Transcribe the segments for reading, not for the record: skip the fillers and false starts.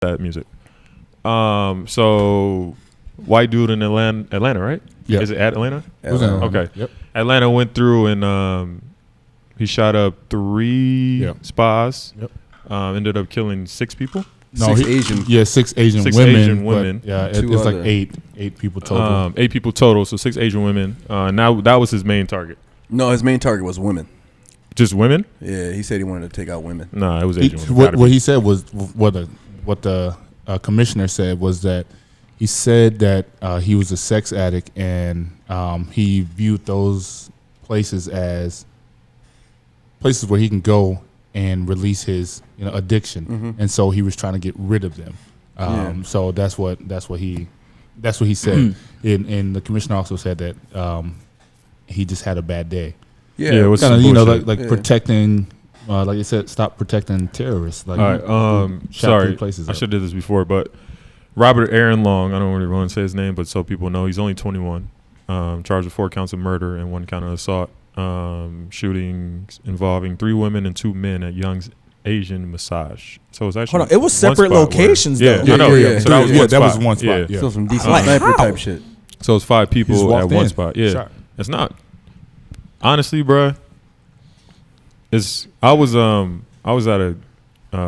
that music. So white dude in Atlanta, right? Yeah. Is it at Atlanta? Okay. Yep. Atlanta went through and he shot up 3 spas. Yep. Ended up killing 6 people. No, 6 Asian. Yeah, 6 Asian Six women. Asian women. Yeah, it's like eight people total. 8 people total, so 6 Asian women. Now that was his main target. No, his main target was women. Just women? Yeah, he said he wanted to take out women. No, it was Asian women. What he said was what the commissioner said was that he said that he was a sex addict and he viewed those places as places where he can go and release his addiction, and so he was trying to get rid of them. So that's what he said. And the commissioner also said that he just had a bad day. Yeah, it was kind of like protecting. Like you said, stop protecting terrorists. Like, all right. Sorry, I should have did this before, but Robert Aaron Long, I don't really want to say his name, but so people know, he's only 21. Charged with 4 counts of murder and 1 count of assault. Shootings involving 3 women and 2 men at Young's Asian Massage. So it was actually it was separate locations though. I know. Yeah. So that was one spot. So some decent sniper type shit. So it's 5 people at one spot. Yeah, Shot. It's not. Honestly, bruh, I was at a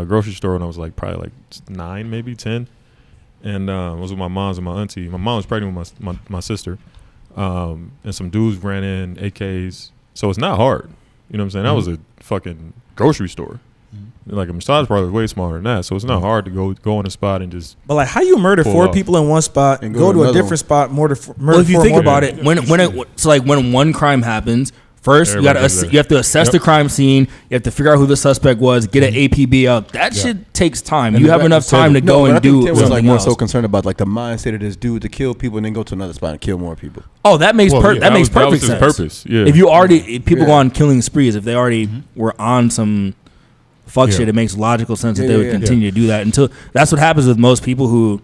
grocery store when I was like probably like 9, maybe 10, and I was with my mom's and my auntie. My mom was pregnant with my sister, and some dudes ran in AKs. So it's not hard. You know what I'm saying? That was a fucking grocery store. Like a massage parlor is way smaller than that, so it's not hard to go on a spot and just. But like, how you murder 4 people in one spot and go to a different spot, murder? Well, if you think about it, when one crime happens, first you have to assess the crime scene. You have to figure out who the suspect was, get an APB out. That shit takes time. And you have enough time to go and do. Tim was like more so concerned about like the mindset of this dude to kill people and then go to another spot and kill more people. Oh, that makes perfect sense. Purpose. Yeah. If people go on killing sprees, if they already were on some fuck shit, it makes logical sense that they would continue to do that until that's what happens with most people who.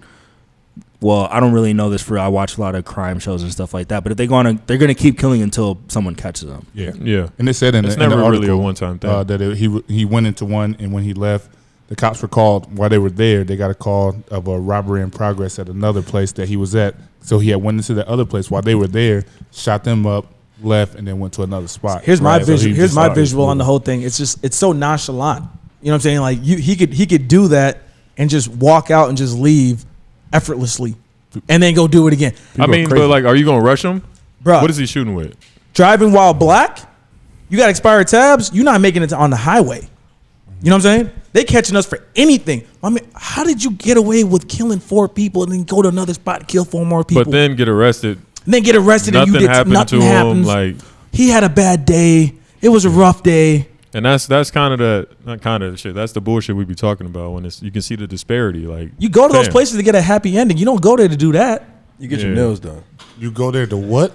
Well, I don't really know this I watch a lot of crime shows and stuff like that. But if they're going to keep killing until someone catches them. Yeah. And they said it's never really a one-time thing. That he went into one, and when he left, the cops were called while they were there. They got a call of a robbery in progress at another place that he was at. So he had went into that other place while they were there, shot them up, left, and then went to another spot. Here's my visual. Here's my visual on the whole thing. It's so nonchalant. You know what I'm saying? Like he could do that and just walk out and just leave effortlessly, and then go do it again. I mean, but like, are you gonna rush him, bro? What is he shooting with? Driving while black. You got expired tabs. You're not making it on the highway. You know what I'm saying? They catching us for anything. I mean, how did you get away with killing 4 people and then go to another spot and kill 4 more people? But then get arrested. And Nothing you did happened nothing to happens. him. Like, he had a bad day. It was a rough day. And that's kind of not kind of the shit. That's the bullshit we be talking about when you can see the disparity. Like, you go to those places to get a happy ending. You don't go there to do that. You get your nails done. You go there to what?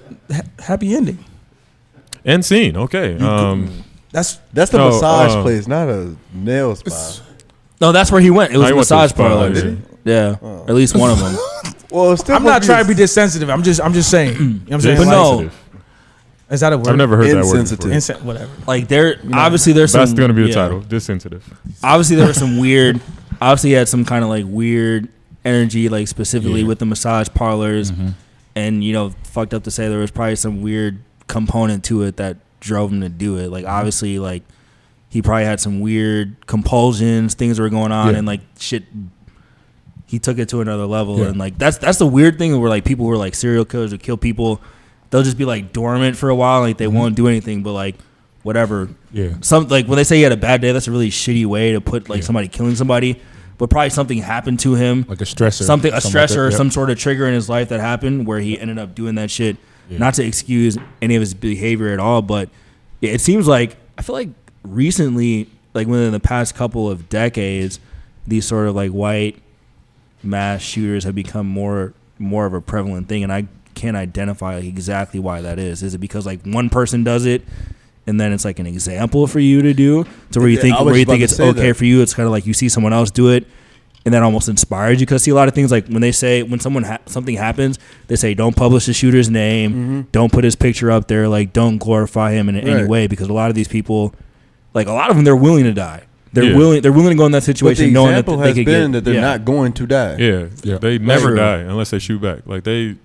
Happy ending. End scene. Okay. That's the massage place, not a nail spa. No, that's where he went. It was a massage parlor. Yeah. At least one of them. Well, I'm not trying to be dissensitive. I'm just saying. You know what I'm saying? But no. Is that a word? I've never heard that word before. Whatever. Like obviously there's some. That's going to be the title. Dissensitive. Obviously there was some weird. Obviously he had some kind of like weird energy, like specifically with the massage parlors, and fucked up to say there was probably some weird component to it that drove him to do it. Like obviously, like he probably had some weird compulsions, things that were going on, and like shit. He took it to another level, and like that's the weird thing where like people who are like serial killers who kill people. They'll just be like dormant for a while, like they won't do anything, but like whatever. Yeah. Some like when they say he had a bad day, that's a really shitty way to put like somebody killing somebody. But probably something happened to him, like a stressor, a stressor, or some sort of trigger in his life that happened where he ended up doing that shit. Yeah. Not to excuse any of his behavior at all, but it seems like I feel like recently, like within the past couple of decades, these sort of like white mass shooters have become more of a prevalent thing, and I can't identify exactly why that is. Is it because like one person does it and then it's like an example for you to do to where you think it's okay for you? It's kind of like you see someone else do it and that almost inspires you. Because I see a lot of things like when someone something happens, they say don't publish the shooter's name, don't put his picture up there, like don't glorify him in any way, because a lot of these people, like a lot of them, they're willing to die. They're willing to go in that But the situation knowing that example they has could been get that they're not going to die. Yeah, they never True. die unless they shoot back. Like they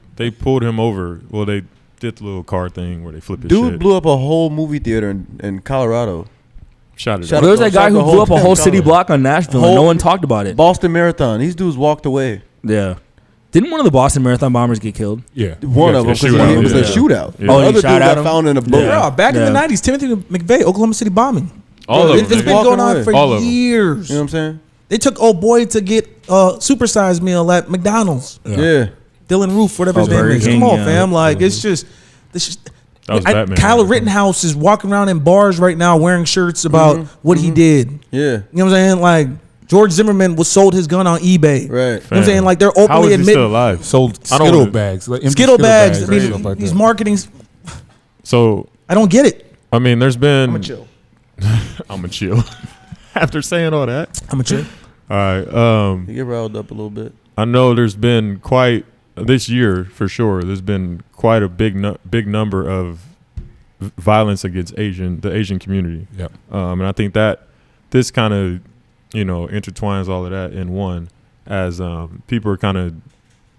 pulled him over. Well, they did the little car thing where they flip his Dude shit. blew up a whole movie theater in Colorado. Shot it. Shot up. There was that guy who the blew whole up a whole city town. block on Nashville and no one talked about it. Boston Marathon. These dudes walked away. Yeah. Didn't one of the Boston Marathon bombers get killed? Yeah. One Yeah, of them it's because a shootout. it was a Yeah. shootout. Yeah. The Oh, he other dude shot at got him? found in a boat. Yeah. Bro, back in the Yeah. 90s, Timothy McVeigh, Oklahoma City bombing. All Bro, of It's them. been nigga. going on away. for All of 'em. years. You know what I'm saying? They took old boy to get a supersized meal at McDonald's. Yeah. Dylan Roof, whatever his Oh, name Burger is. King, Come on, yeah. fam. Like, it's just... That was Batman. Kyle Rittenhouse is walking around in bars right now wearing shirts about what he did. Yeah. You know what I'm saying? Like, George Zimmerman was sold his gun on eBay. Right. You know what I'm saying? Like, they're How openly is he still admitting... alive? Sold I don't Skittle wanna- bags. Like empty Skittle bags. I and mean, stuff like these that. marketing... So I don't get it. I mean, there's been. I'm a chill. I'm a chill. After saying all that, I'm a chill. all right. You get riled up a little bit. I know there's been quite this year for sure. There's been quite a big number of violence against the Asian community. Yep. And I think that this kind of intertwines all of that in one, as people are kind of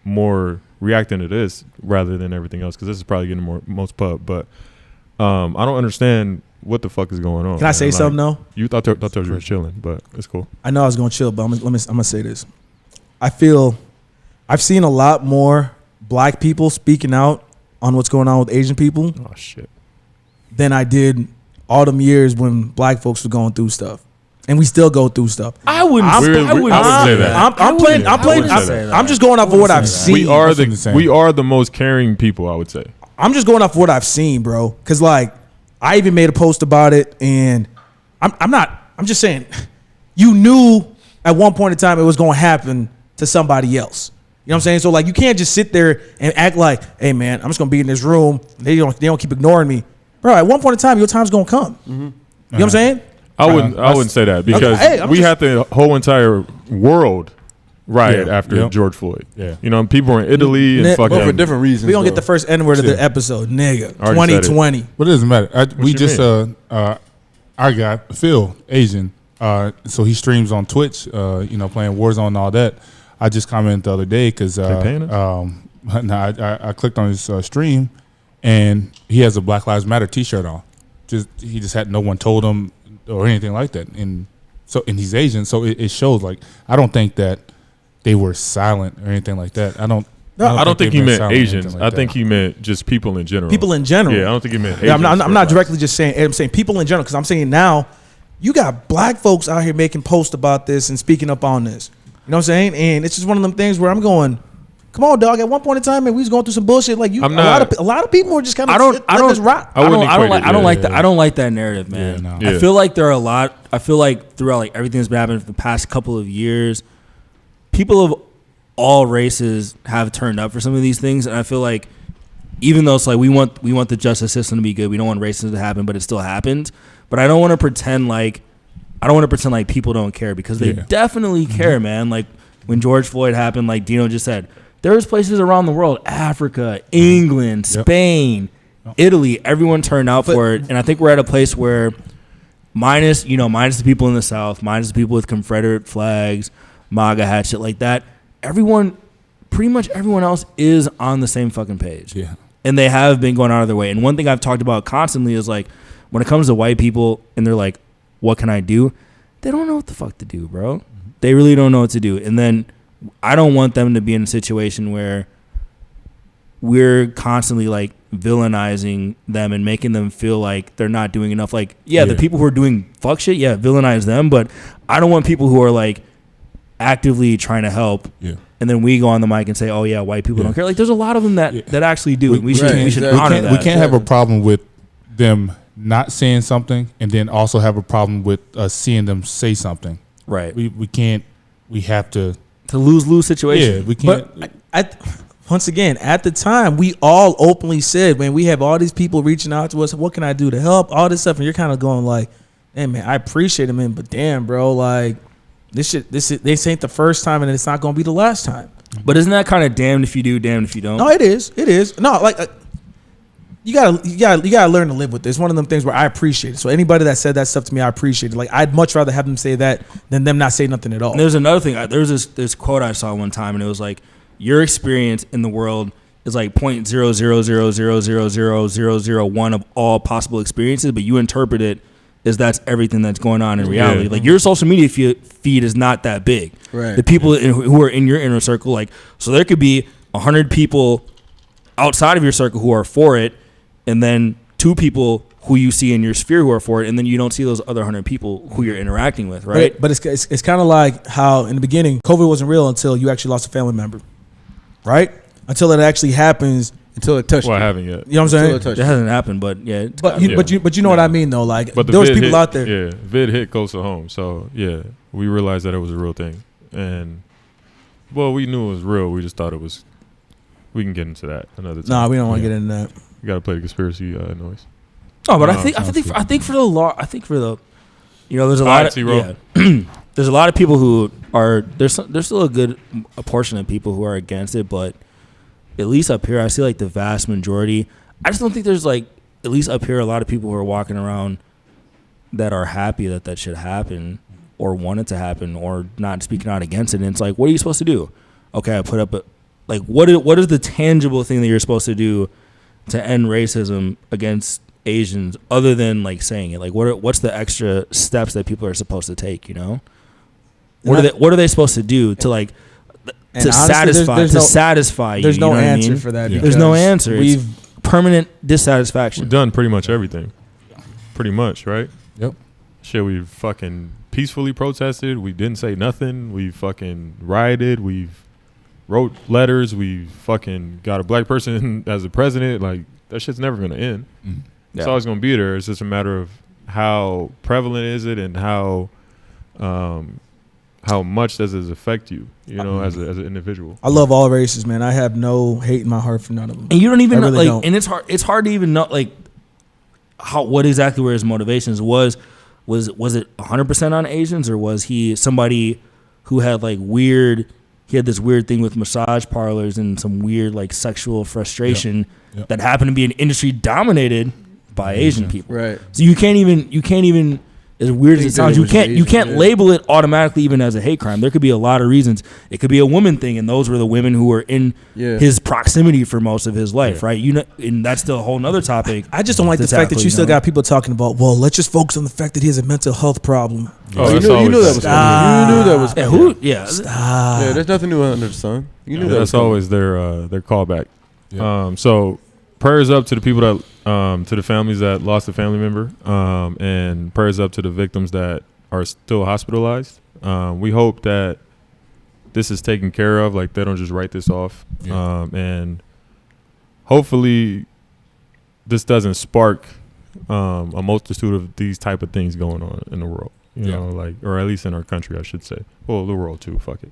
more reacting to this rather than everything else, because this is probably getting most pub. But I don't understand what the fuck is going on. Can I say something though? You thought you were chilling, but it's cool. I know I was going to chill, but I'm gonna say this. I feel I've seen a lot more black people speaking out on what's going on with Asian people Oh shit. than I did all them years when black folks were going through stuff, and we still go through stuff. I wouldn't. I I wouldn't say that. I'm just going off of what I've seen. We are That's insane. we are the most caring people, I would say. I'm just going off what I've seen, bro. Cause like I even made a post about it, and I'm just saying, you knew at one point in time it was going to happen to somebody else. You know what I'm saying? So like you can't just sit there and act like, hey man, I'm just gonna be in this room. They don't keep ignoring me, bro. At one point in time, your time's gonna come. You know what I'm saying? I wouldn't say that because hey, I'm we just- had the whole entire world riot Yeah. after Yep. George Floyd. Yeah. People were in Italy and But fucking. But for different reasons. We gonna get though. the first N word of Yeah. the episode, nigga. Already said it. 2020. But it doesn't matter. We you just mean? our guy Phil, Asian. So he streams on Twitch. Playing Warzone and all that. I just commented the other day because They paying I clicked on his stream, and he has a Black Lives Matter T-shirt on. He just had no one told him or anything like that. And he's Asian, so it shows. Like I don't think that they were silent or anything like that. I don't think he they've been meant silent or anything Asians. like I that. think he meant just people in general. People in general. Yeah, I don't think he meant Asians. Yeah, I'm not first. directly just saying. I'm saying people in general because I'm saying now you got black folks out here making posts about this and speaking up on this. You know what I'm saying? And it's just one of them things where I'm going, come on, dog. At one point in time, man, we was going through some bullshit. Like a lot of people were just kind of rock. I wouldn't equate it. I don't like Yeah. that. I don't like that narrative, man. Yeah, no. Yeah. I feel like there are a lot. I feel like throughout like everything that's been happening for the past couple of years, people of all races have turned up for some of these things, and I feel like even though it's like we want the justice system to be good, we don't want racism to happen, but it still happened. But I don't want to pretend like people don't care because they definitely care, man. Like when George Floyd happened, like Dino just said, there's places around the world, Africa, England, Spain, Italy, everyone turned out for it. And I think we're at a place where minus the people in the South, minus the people with Confederate flags, MAGA hat, shit like that, pretty much everyone else is on the same fucking page. Yeah. And they have been going out of their way. And one thing I've talked about constantly is like when it comes to white people and they're like, what can I do? They don't know what the fuck to do, bro. They really don't know what to do. And then I don't want them to be in a situation where we're constantly like villainizing them and making them feel like they're not doing enough. Like, the people who are doing fuck shit, villainize them. But I don't want people who are like actively trying to help. Yeah. And then we go on the mic and say, "Oh yeah, white people don't care." Like, there's a lot of them that actually do. And we should honor that. We can't have a problem with them not saying something, and then also have a problem with us seeing them say something. Right. We can't. We have to. To lose situation. Yeah, we can't. But once again, at the time, we all openly said, man, we have all these people reaching out to us. What can I do to help? All this stuff, and you're kind of going like, hey man, I appreciate it, man, but damn, bro, like this ain't the first time, and it's not gonna be the last time. But isn't that kind of damned if you do, damned if you don't? No, it is. No, like you gotta learn to live with this. It's one of them things where I appreciate it. So anybody that said that stuff to me, I appreciate it. Like I'd much rather have them say that than them not say nothing at all. And there's another thing. There's this quote I saw one time, and it was like, your experience in the world is like 0.000000001 of all possible experiences, but you interpret it as that's everything that's going on in reality. Yeah. Like your social media feed is not that big. Right. The people who are in your inner circle, like, so there could be 100 people outside of your circle who are for it, and then 2 people who you see in your sphere who are for it, and then you don't see those other 100 people who you're interacting with, right? But it's kind of like how in the beginning COVID wasn't real until you actually lost a family member, right? Until it actually happens. Until it touched Well, I you. haven't yet. You know what I'm saying? That hasn't happened, but yeah. It's But gotta- you know what I mean though. Like But the there was vid people hit, out there. Yeah, vid hit close to home. So yeah, we realized that it was a real thing, and well, we knew it was real. We just thought it was. We can get into that another time. Nah, we don't want to get into that. We got to play the conspiracy noise. Oh, but No, I think for the law, there's a All lot right, of T-Roll. there's a lot of people who are there's still a portion of people who are against it, but at least up here, I see like the vast majority. I just don't think there's like, at least up here, a lot of people who are walking around that are happy that should happen or want it to happen or not speaking out against it. And it's like, what are you supposed to do? Okay, I put up what is the tangible thing that you're supposed to do to end racism against Asians other than like saying it? Like what's the extra steps that people are supposed to take, you know? What are they supposed to do to like And to honestly, satisfy you? There's you no know what I answer mean? for that. Yeah. There's no because answer. It's permanent dissatisfaction. We've done pretty much everything. Pretty much, right? Yep. Shit, we fucking peacefully protested. We didn't say nothing. We fucking rioted. We've wrote letters. We fucking got a black person as the president. Like, that shit's never going to end. Mm. It's always going to be there. It's just a matter of how prevalent is it and how much does it affect you, you know, as an individual. I love all races, man. I have no hate in my heart for none of them. And you don't even I know, really like, don't. and it's hard to even know, like, what exactly were his motivations was it 100% on Asians, or was he somebody who had like he had this weird thing with massage parlors and some weird like sexual frustration Yep. that happened to be an industry dominated by Asian people. Right. So you can't even as weird as it Think that sounds, it you was can't Asian, yeah. label it automatically even as a hate crime. There could be a lot of reasons. It could be a woman thing, and those were the women who were in Yeah. his proximity for most of his life, right? You know, and that's still a whole nother topic. I just don't like to the fact that tackle, you still know? got people talking about, well, let's just focus on the fact that he has a mental health problem. Oh, you that's knew always that was their- coming. You knew that was Yeah, coming. Yeah, Yeah, there's nothing new under the sun. You knew that was That's coming. always their callback. Yeah. So prayers up to the people that to the families that lost a family member, and prayers up to the victims that are still hospitalized. We hope that this is taken care of, like they don't just write this off. Yeah. And hopefully this doesn't spark a multitude of these type of things going on in the world. You Yeah. know, like, or at least in our country, I should say. Well, the world too. Fuck it.